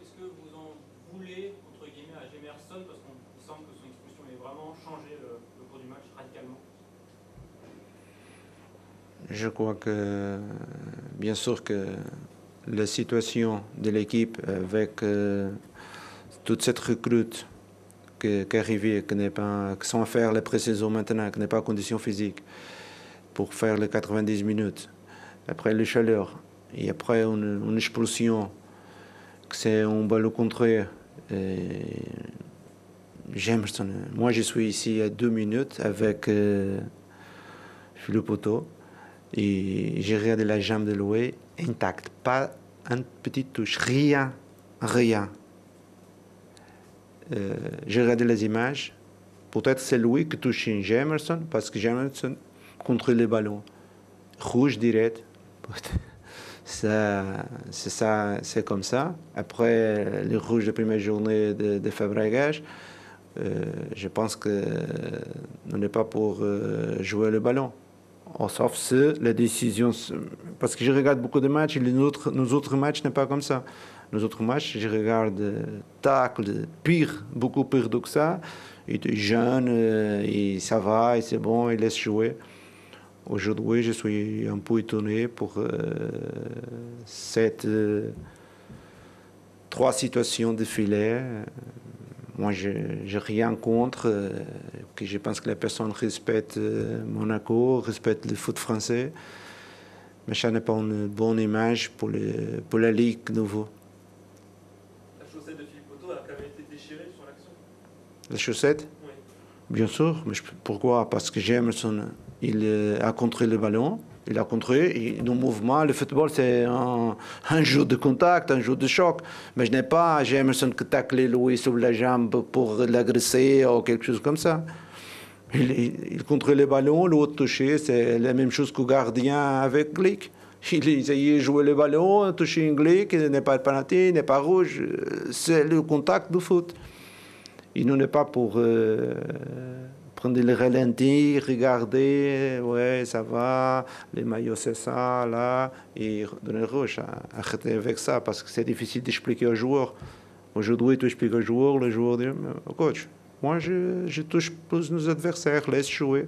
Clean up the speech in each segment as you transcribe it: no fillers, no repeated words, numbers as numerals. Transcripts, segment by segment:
est-ce que vous en voulez, entre guillemets, à Jemerson, parce qu'on semble que son expulsion ait vraiment changé le cours du match radicalement? Je crois que, bien sûr que la situation de l'équipe avec toute cette recrute qui est arrivée, qui sont à faire la pré-saison maintenant, qui n'est pas en condition physique pour faire les 90 minutes, après le chaleur, et après une expulsion, que c'est un ballon contraire. Jemerson, moi je suis ici à 2 minutes avec Philippe Otto. Et j'ai regardé la jambe de Loué intacte, pas une petite touche, rien. J'ai regardé les images, peut-être c'est Loué qui touche Jemerson, parce que Jemerson contrôle le ballon. Rouge direct, c'est comme ça. Après le rouge de première journée de Fabregas, je pense que on n'est pas pour jouer le ballon. Sauf si la décision... Parce que je regarde beaucoup de matchs et nos autres matchs n'est pas comme ça. Nos autres matchs, je regarde tacle, pire, beaucoup pire que ça. Il est jeune, et ça va, et c'est bon, il laisse jouer. Aujourd'hui, je suis un peu étonné pour cette 3 situations de filet. Moi, je n'ai rien contre, que je pense que la personne respecte Monaco, respecte le foot français, mais ça n'est pas une bonne image pour la Ligue nouveau. La chaussette de Philippe Otto a quand même été déchirée sur l'action. La chaussette? Oui. Bien sûr, mais pourquoi? Parce que Jemerson, il a contrôlé le ballon, il a contrôlé, et nos mouvements, le football c'est un jeu de contact, un jeu de choc, mais je n'ai pas Jemerson qui tacle Louis sur la jambe pour l'agresser ou quelque chose comme ça. Il contrôle le ballon, l'autre touché, c'est la même chose qu'au gardien avec Glick. Il essayait de jouer le ballon, toucher un Glick, il n'est pas penalty, il n'est pas rouge, c'est le contact du foot. Il n'est pas pour prendre le ralenti, regarder, ouais, ça va, les maillots c'est ça, là, et donner rouge. Arrêtez avec ça, parce que c'est difficile d'expliquer aux joueurs. Aujourd'hui, tu expliques au joueur, le joueur dit, coach, moi je touche plus nos adversaires, laisse jouer.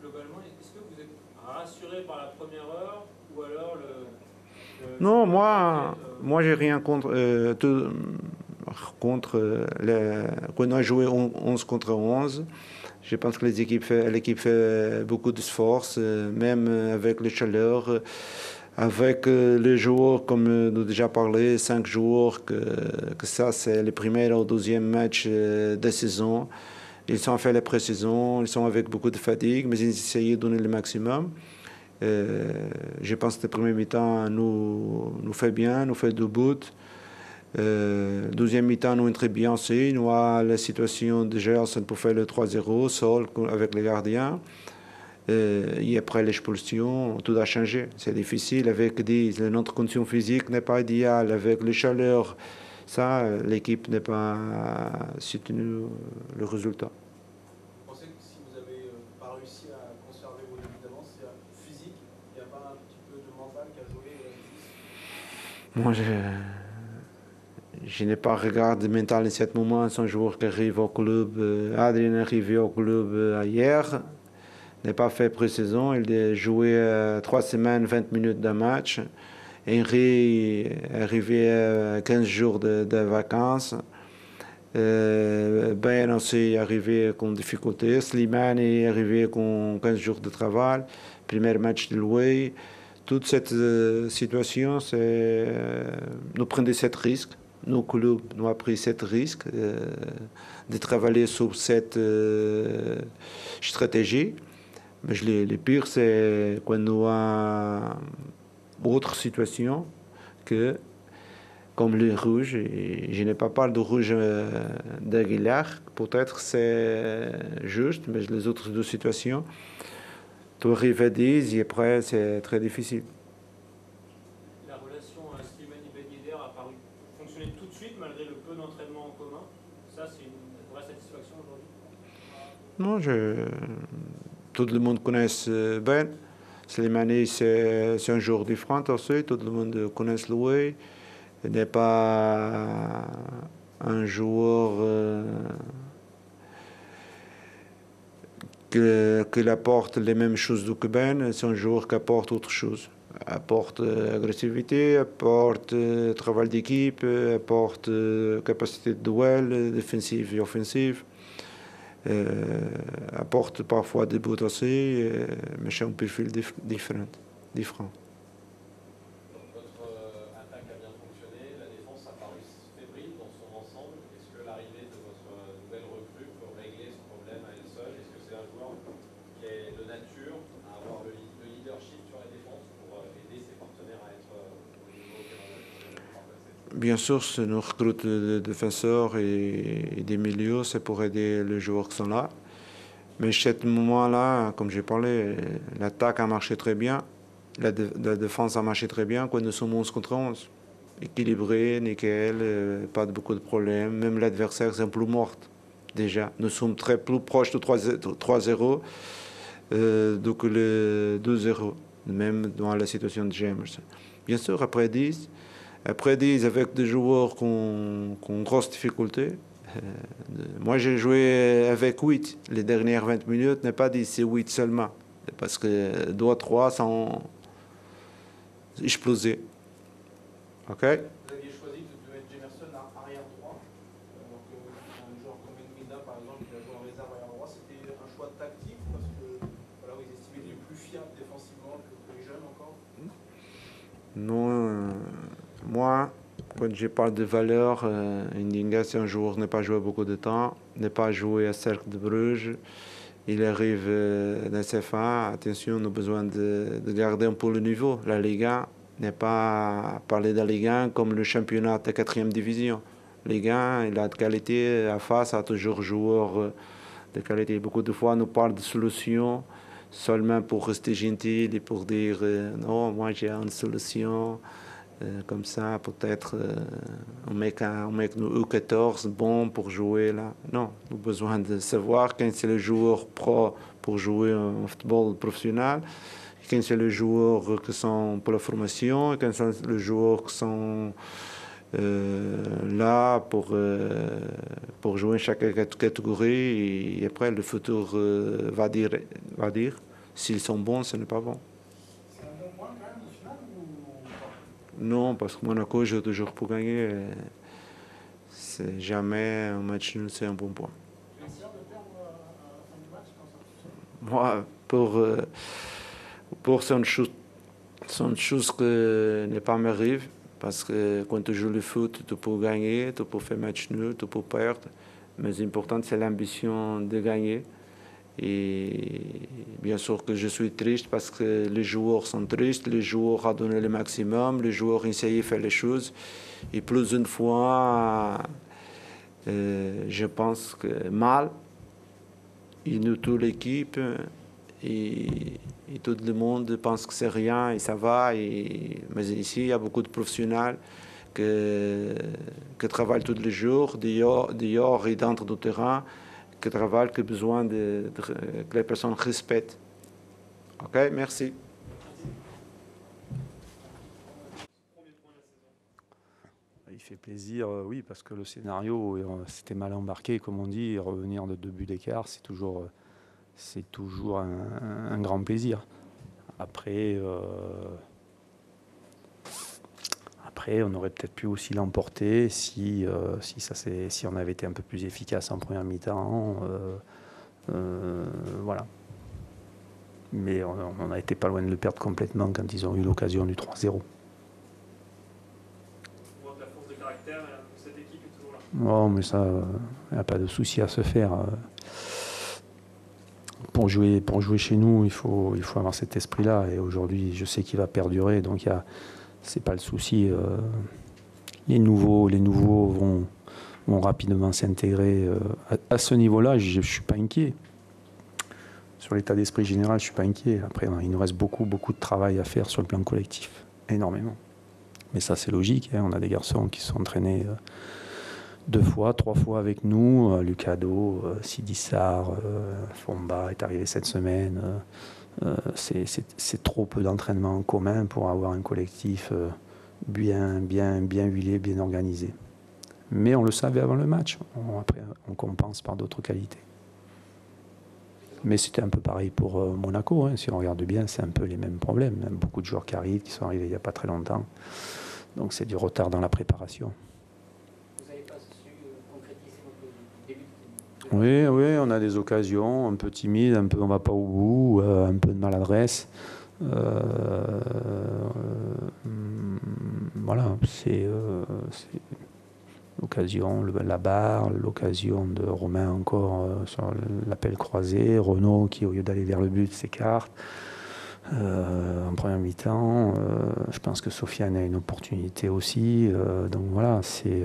Globalement, est-ce que vous êtes rassuré par la première heure, ou alors non, moi j'ai rien contre... quand on a joué 11 contre 11, je pense que l'équipe fait beaucoup d'efforts, même avec les chaleurs, avec les joueurs, comme nous déjà parlé, 5 joueurs, que ça c'est le premier ou deuxième match de saison. Ils ont fait la pré-saison, ils sont avec beaucoup de fatigue, mais ils essayent de donner le maximum. Je pense que le premier mi-temps nous fait bien, nous fait 2 buts. Deuxième mi-temps, nous est très bien aussi. Nous avons la situation de Gerson pour faire le 3-0, seul avec les gardiens. Et après l'expulsion, tout a changé. C'est difficile avec notre condition physique n'est pas idéale, avec la chaleur. Ça, l'équipe n'est pas soutenu le résultat. Vous pensez que si vous n'avez pas réussi à conserver vos débuts d'avance, c'est physique, il n'y a pas un petit peu de mental qui a joué Moi, je n'ai pas regardé mental en ce moment. C'est un joueur qui arrive au club. Adrien est arrivé au club hier. N'a pas fait pré-saison. Il a joué 3 semaines, 20 minutes de match. Henry est arrivé 15 jours de vacances. Ben aussi est arrivé avec difficulté. Slimane est arrivé avec 15 jours de travail. Premier match de Louis. Toute cette situation, nous prenons 7 risques. Nos clubs nous ont pris 7 risques de travailler sur cette stratégie. Mais le pire, c'est quand nous avons autre situation que comme le rouge. Et je n'ai pas parlé de rouge d'Aguilar. Peut-être c'est juste, mais les autres 2 situations, tu arrives à 10 et après, c'est très difficile. La relation Slimani-Ben Yedder a paru fonctionner tout de suite malgré le peu d'entraînement en commun. Ça, c'est une vraie satisfaction aujourd'hui? Non, tout le monde connaît Ben. Slimani, c'est un joueur différent aussi, tout le monde connaît lui. Il n'est pas un joueur qui apporte les mêmes choses du Cuban, c'est un joueur qui apporte autre chose. Apporte agressivité, apporte travail d'équipe, apporte capacité de duel, défensive et offensive. Apporte parfois des buts aussi, mais c'est un profil différent. Votre attaque a bien fonctionné, la défense a paru fébrile dans son ensemble. Est-ce que l'arrivée de votre nouvelle recrue peut régler ce problème à elle seule? Est-ce que c'est un joueur qui est de nature à avoir le leadership sur la défense pour aider ses partenaires à être au niveau qu'elle Bien sûr, c'est une recrute de défenseurs et des milieux, c'est pour aider les joueurs qui sont là. Mais à ce moment-là, comme j'ai parlé, l'attaque a marché très bien. La défense a marché très bien quand nous sommes 11 contre 11. Équilibré, nickel, pas beaucoup de problèmes. Même l'adversaire, c'est un peu mort déjà. Nous sommes très plus proches de 3-0 donc le 2-0, même dans la situation de James. Bien sûr, après 10, avec des joueurs qui ont grosse difficulté. Moi, j'ai joué avec 8. Les dernières 20 minutes, n'est pas dit c'est 8 seulement. Parce que 2 3 sont explosés. OK? Vous aviez choisi de mettre Jamerson arrière droit, alors qu'un joueur comme Enmina, par exemple, qui a joué en réserve arrière droit, c'était un choix tactique parce que voilà, vous estimez qu'il est plus fiable défensivement que les jeunes encore? Non, moi, quand je parle de valeur, Ndinga, c'est un joueur qui n'a pas joué beaucoup de temps, n'a pas joué à Cercle de Bruges. Il arrive dans CFA. Attention, on a besoin de garder un peu le niveau. La Ligue 1 n'est pas parler de la Ligue 1 comme le championnat de 4e division. Ligue 1, il a de qualité. À face, a toujours joueur de qualité. Beaucoup de fois, on nous parle de solutions seulement pour rester gentil et pour dire non, moi j'ai une solution. Comme ça, peut-être on met nous U14 bon pour jouer là. Non, nous avons besoin de savoir quand c'est le joueur pro pour jouer en football professionnel, quand c'est les joueurs qui sont pour la formation, et quand c'est les joueurs qui sont là pour jouer chaque catégorie. Et après, le futur va dire s'ils sont bons, ce n'est pas bon. Non, parce que Monaco joue toujours pour gagner. C'est jamais un match nul, c'est un bon point. Moi, pour c'est une chose qui n'est pas m'arrive. Parce que quand tu joues le foot, tu peux gagner, tu peux faire match nul, tu peux perdre. Mais l'important, c'est l'ambition de gagner. Et bien sûr que je suis triste parce que les joueurs sont tristes, les joueurs ont donné le maximum, les joueurs ont essayé de faire les choses. Et plus d'une fois, je pense que mal, et nous, toute l'équipe, et tout le monde pense que c'est rien et ça va. Mais ici, il y a beaucoup de professionnels qui travaillent tous les jours, dehors et dentro du terrain, qui travaillent, qui ont besoin que les personnes respectent. OK, merci. Il fait plaisir, oui, parce que le scénario, c'était mal embarqué, comme on dit, revenir de 2 buts d'écart, c'est toujours un grand plaisir. Après, on aurait peut-être pu aussi l'emporter si on avait été un peu plus efficace en première mi-temps. Voilà. Mais on n'a été pas loin de le perdre complètement quand ils ont eu l'occasion du 3-0. On voit que la force de caractère de cette équipe est toujours là. Oh, mais ça, il n'y a pas de souci à se faire. Pour jouer chez nous, il faut avoir cet esprit-là. Et aujourd'hui, je sais qu'il va perdurer. Donc, c'est pas le souci. Les nouveaux vont rapidement s'intégrer. À ce niveau-là, je ne suis pas inquiet. Sur l'état d'esprit général, je ne suis pas inquiet. Après, il nous reste beaucoup de travail à faire sur le plan collectif. Énormément. Mais ça, c'est logique. Hein. On a des garçons qui se sont entraînés 2 fois, 3 fois avec nous. Lucado, Sidi Sarr, Fomba est arrivé cette semaine. C'est trop peu d'entraînement en commun pour avoir un collectif bien huilé, bien organisé. Mais on le savait avant le match. Après, on compense par d'autres qualités. Mais c'était un peu pareil pour Monaco. Hein. Si on regarde bien, c'est un peu les mêmes problèmes. Il y a beaucoup de joueurs qui arrivent, qui sont arrivés il n'y a pas très longtemps. Donc c'est du retard dans la préparation. Vous n'avez pas su concrétiser votre début Oui, on a des occasions, un peu timides, un peu on ne va pas au bout, un peu de maladresse. Voilà, c'est l'occasion, la barre, l'occasion de Romain encore sur l'appel croisé, Renaud qui au lieu d'aller vers le but s'écarte. En première mi-temps, je pense que Sofiane a une opportunité aussi. Donc voilà, c'est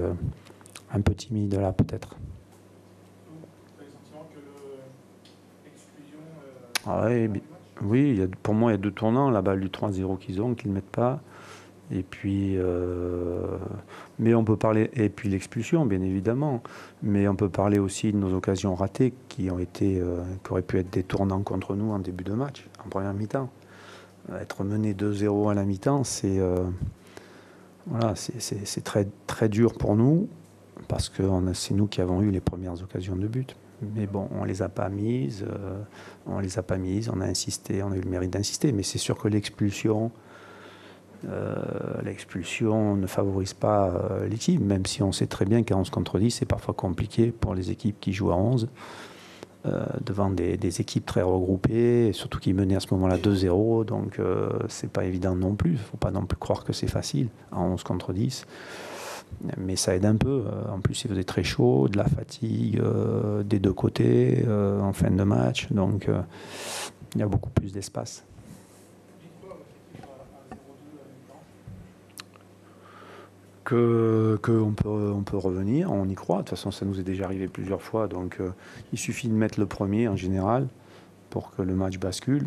un peu timide là peut-être. Vous avez le sentiment que l'exclusion... Oui, pour moi il y a 2 tournants. La balle du 3-0 qu'ils ne le mettent pas. Et puis, mais on peut parler, et puis l'expulsion, bien évidemment, mais on peut parler aussi de nos occasions ratées qui auraient pu être des tournants contre nous en début de match, en première mi-temps. Être mené 2-0 à la mi-temps, c'est très, très dur pour nous, parce que c'est nous qui avons eu les premières occasions de but. Mais bon, on les a pas mises, on a insisté, on a eu le mérite d'insister, mais c'est sûr que l'expulsion ne favorise pas l'équipe, même si on sait très bien qu'à 11 contre 10, c'est parfois compliqué pour les équipes qui jouent à 11, devant des équipes très regroupées, et surtout qui menaient à ce moment-là 2-0, donc c'est pas évident non plus, il ne faut pas non plus croire que c'est facile, à 11 contre 10, mais ça aide un peu. En plus, il faisait très chaud, de la fatigue des 2 côtés en fin de match, donc il y a beaucoup plus d'espace. Qu'on peut revenir, on y croit. De toute façon, ça nous est déjà arrivé plusieurs fois. Donc, il suffit de mettre le premier en général pour que le match bascule.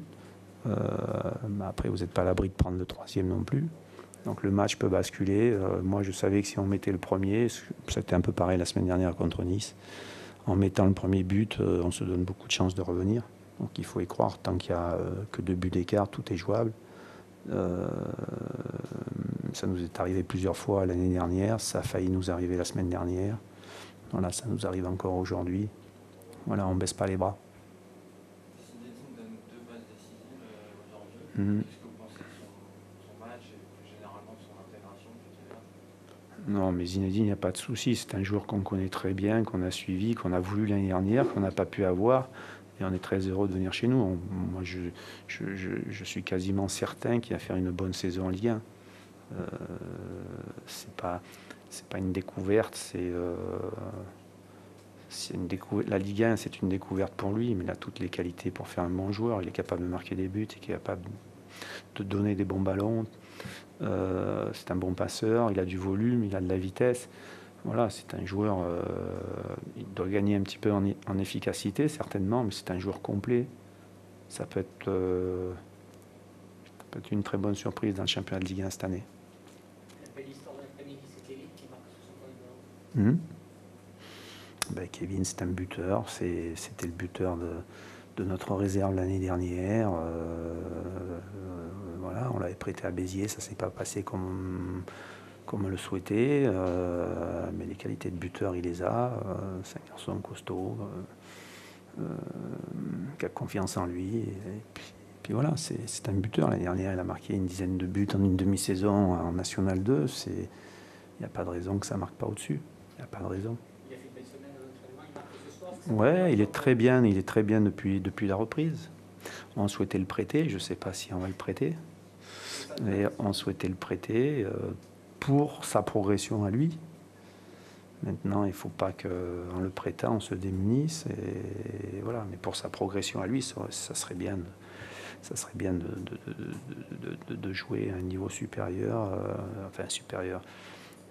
Après, vous n'êtes pas à l'abri de prendre le 3e non plus. Donc, le match peut basculer. Moi, je savais que si on mettait le premier, c'était un peu pareil la semaine dernière contre Nice. En mettant le premier but, on se donne beaucoup de chances de revenir. Donc, il faut y croire. Tant qu'il n'y a que 2 buts d'écart, tout est jouable. Ça nous est arrivé plusieurs fois l'année dernière, ça a failli nous arriver la semaine dernière. Voilà, ça nous arrive encore aujourd'hui. Voilà, on ne baisse pas les bras. Zinedine donne 2 passes décisives aujourd'hui. Qu'est-ce que vous pensez de son match et plus généralement de son intégration titulaire ? Non, mais Zinedine, il n'y a pas de souci. C'est un joueur qu'on connaît très bien, qu'on a suivi, qu'on a voulu l'année dernière, qu'on n'a pas pu avoir. Et on est très heureux de venir chez nous. Moi, je suis quasiment certain qu'il va faire une bonne saison en Ligue 1. C'est pas une découverte, la Ligue 1, c'est une découverte pour lui, mais il a toutes les qualités pour faire un bon joueur. Il est capable de marquer des buts, il est capable de donner des bons ballons. C'est un bon passeur, il a du volume, il a de la vitesse. Voilà, c'est un joueur, il doit gagner un petit peu en efficacité, certainement, mais c'est un joueur complet. Ça peut être une très bonne surprise dans le championnat de Ligue 1 cette année. La belle histoire de l'après-midi, c'est Kevin qui marque sur son point de Kevin, c'est un buteur. C'était le buteur de notre réserve l'année dernière. Voilà, on l'avait prêté à Béziers, ça ne s'est pas passé comme on le souhaitait, mais les qualités de buteur, il les a. C'est un garçon costaud, qui a confiance en lui. Et puis voilà, c'est un buteur. L'année dernière, il a marqué une dizaine de buts en une demi-saison en National 2. Il n'y a pas de raison que ça ne marque pas au-dessus. Il n'y a pas de raison. Il a fait une belle semaine à l'entraînement, il marque ce soir. Ouais, il est très bien depuis la reprise. On souhaitait le prêter, je ne sais pas si on va le prêter, mais on souhaitait le prêter pour sa progression à lui. Maintenant, il ne faut pas qu'en le prêtant, on se démunisse. Et voilà. Mais pour sa progression à lui, ça serait bien de jouer à un niveau supérieur. Supérieur.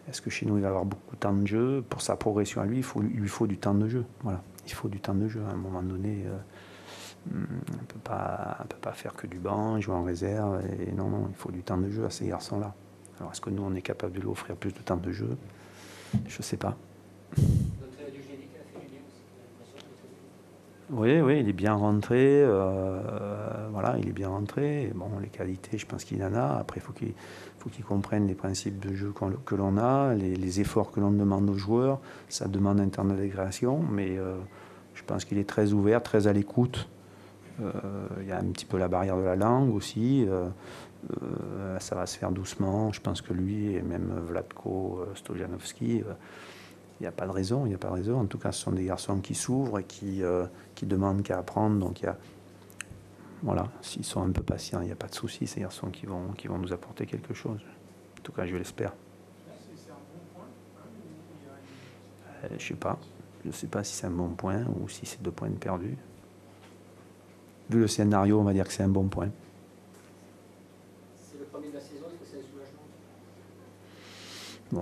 Est-ce que chez nous, il va avoir beaucoup de temps de jeu? Pour sa progression à lui, il lui faut du temps de jeu. Voilà. Il faut du temps de jeu. À un moment donné, on ne peut pas faire que du banc, jouer en réserve. Et non, il faut du temps de jeu à ces garçons-là. Alors, est-ce que nous, on est capable de lui offrir plus de temps de jeu? Je ne sais pas. Oui, oui, il est bien rentré. Voilà, il est bien rentré. Bon, les qualités, je pense qu'il en a. Après, il faut qu'il comprenne les principes de jeu que l'on a, les efforts que l'on demande aux joueurs. Ça demande un temps d'intégration, mais je pense qu'il est très ouvert, très à l'écoute. Il y a un petit peu la barrière de la langue aussi. Ça va se faire doucement. Je pense que lui, et même Vlatko Stojanovski, il n'y a pas de raison, il n'y a pas de raison. En tout cas, ce sont des garçons qui s'ouvrent et qui demandent qu'à apprendre. Donc, voilà, s'ils sont un peu patients, il n'y a pas de souci. Ces garçons qui vont nous apporter quelque chose. En tout cas, je l'espère. C'est un bon point. Je sais pas. Je ne sais pas si c'est un bon point ou si c'est 2 points perdus. Vu le scénario, on va dire que c'est un bon point. C'est le premier de la saison, est-ce que c'est un soulagement?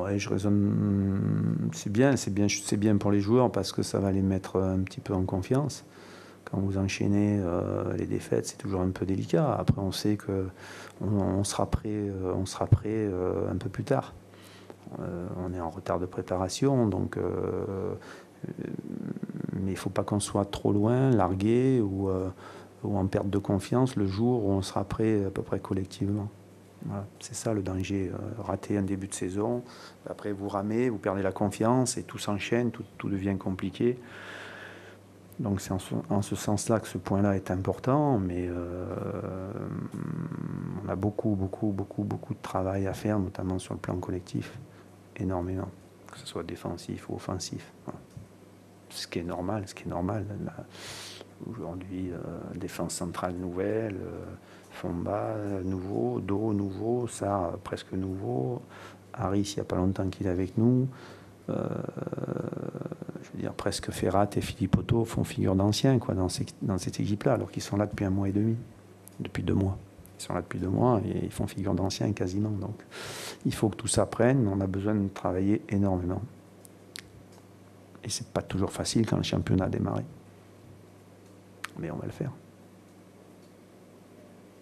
Ouais, je raisonne. C'est bien pour les joueurs parce que ça va les mettre un petit peu en confiance. Quand vous enchaînez les défaites, c'est toujours un peu délicat. Après, on sait que on sera prêt un peu plus tard. On est en retard de préparation, donc mais il ne faut pas qu'on soit trop loin, largué ou en perte de confiance le jour où on sera prêt à peu près collectivement. Voilà, c'est ça le danger, rater un début de saison, après vous ramez, vous perdez la confiance et tout s'enchaîne, tout devient compliqué. Donc c'est en ce sens-là que ce point-là est important, mais on a beaucoup de travail à faire, notamment sur le plan collectif, énormément, que ce soit défensif ou offensif. Voilà. Ce qui est normal. Aujourd'hui, défense centrale nouvelle, fond bas nouveau, dos nouveau, ça presque nouveau. Harris, il n'y a pas longtemps qu'il est avec nous. Je veux dire, presque Ferrat et Philippe Otto font figure d'anciens dans cette équipe-là, alors qu'ils sont là depuis 1 mois et demi, depuis 2 mois. Ils sont là depuis 2 mois et ils font figure d'anciens quasiment. Donc, il faut que tout ça prenne. On a besoin de travailler énormément. Et c'est pas toujours facile quand le championnat a démarré. Mais on va le faire.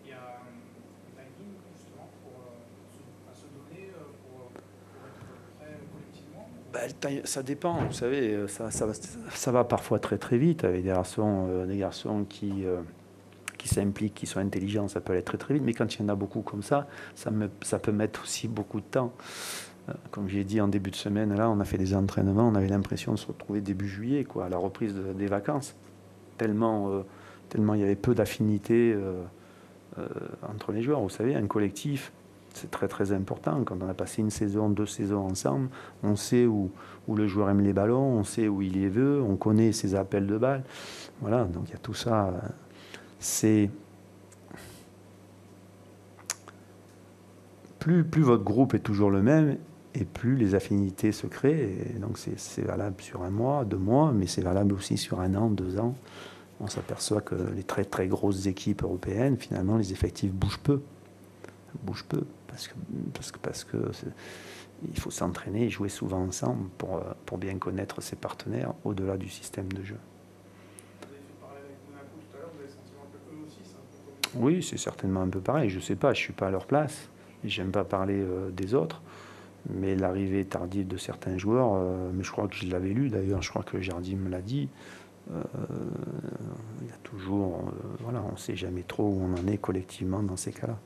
Il y a un timing justement à se donner pour être prêt collectivement. Ça dépend, vous savez, ça va parfois très très vite avec des garçons qui s'impliquent, qui sont intelligents, ça peut aller très très vite, mais quand il y en a beaucoup comme ça peut mettre aussi beaucoup de temps. Comme j'ai dit en début de semaine, là, on a fait des entraînements, on avait l'impression de se retrouver début juillet, à la reprise des vacances. Tellement il y avait peu d'affinité entre les joueurs. Vous savez, un collectif, c'est très très important. Quand on a passé 1 saison, 2 saisons ensemble, on sait où le joueur aime les ballons, on sait où il les veut, on connaît ses appels de balles. Voilà, donc il y a tout ça. C'est plus votre groupe est toujours le même, et plus les affinités se créent. Et donc c'est valable sur 1 mois, 2 mois, mais c'est valable aussi sur 1 an, 2 ans. On s'aperçoit que les très très grosses équipes européennes, finalement, les effectifs bougent peu. Parce que il faut s'entraîner et jouer souvent ensemble pour bien connaître ses partenaires au-delà du système de jeu. Vous avez fait parler avec Monaco tout à l'heure, vous avez le sentiment que eux aussi, c'est un peu comme... Oui, c'est certainement un peu pareil. Je ne sais pas, je ne suis pas à leur place. J'aime pas parler des autres. Mais l'arrivée tardive de certains joueurs, mais je crois que je l'avais lu d'ailleurs, je crois que Jardim me l'a dit, il y a toujours, on ne sait jamais trop où on en est collectivement dans ces cas-là.